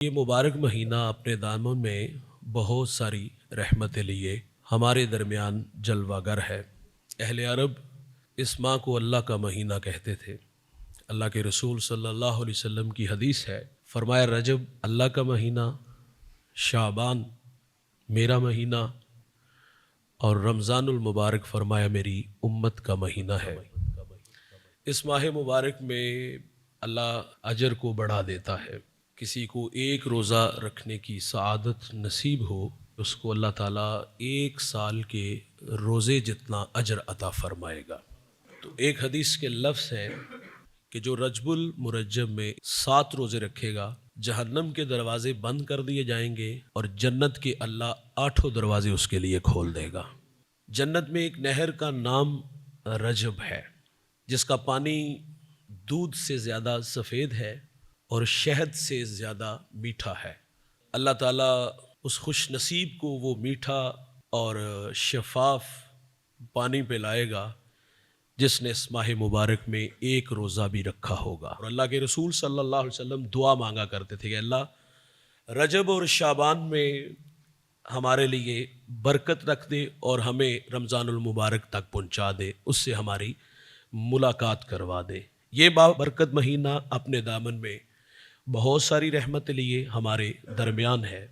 یہ مبارک مہینہ اپنے دامن میں بہت ساری رحمتیں لیے ہمارے درمیان جلوہ گر ہے۔ اہل عرب اس ماہ کو اللہ کا مہینہ کہتے تھے۔ اللہ کے رسول صلی اللہ علیہ وسلم کی حدیث ہے، فرمایا رجب اللہ کا مہینہ، شعبان میرا مہینہ، اور رمضان المبارک فرمایا میری امت کا مہینہ ہے۔ اس ماہ مبارک میں اللہ اجر کو بڑھا دیتا ہے۔ کسی کو ایک روزہ رکھنے کی سعادت نصیب ہو، اس کو اللہ تعالیٰ 1 سال کے روزے جتنا اجر عطا فرمائے گا۔ تو ایک حدیث کے لفظ ہیں کہ جو رجب المرجب میں 7 روزے رکھے گا، جہنم کے دروازے بند کر دیے جائیں گے اور جنت کے اللہ 8 دروازے اس کے لیے کھول دے گا۔ جنت میں ایک نہر کا نام رجب ہے، جس کا پانی دودھ سے زیادہ سفید ہے اور شہد سے زیادہ میٹھا ہے۔ اللہ تعالیٰ اس خوش نصیب کو وہ میٹھا اور شفاف پانی پلائے گا جس نے اس ماہ مبارک میں 1 روزہ بھی رکھا ہوگا۔ اور اللہ کے رسول صلی اللہ علیہ وسلم دعا مانگا کرتے تھے کہ اللہ رجب اور شعبان میں ہمارے لیے برکت رکھ دے اور ہمیں رمضان المبارک تک پہنچا دے، اس سے ہماری ملاقات کروا دے۔ یہ بابرکت مہینہ اپنے دامن میں بہت ساری رحمت لیے ہمارے درمیان ہے،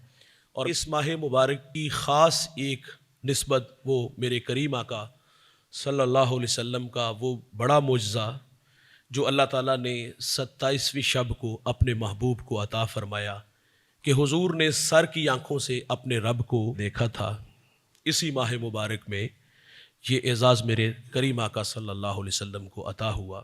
اور اس ماہ مبارک کی خاص ایک نسبت وہ میرے کریم آقا صلی اللہ علیہ وسلم کا وہ بڑا معجزہ جو اللہ تعالیٰ نے 27ویں شب کو اپنے محبوب کو عطا فرمایا کہ حضور نے سر کی آنکھوں سے اپنے رب کو دیکھا تھا۔ اسی ماہ مبارک میں یہ اعزاز میرے کریم آقا صلی اللہ علیہ وسلم کو عطا ہوا۔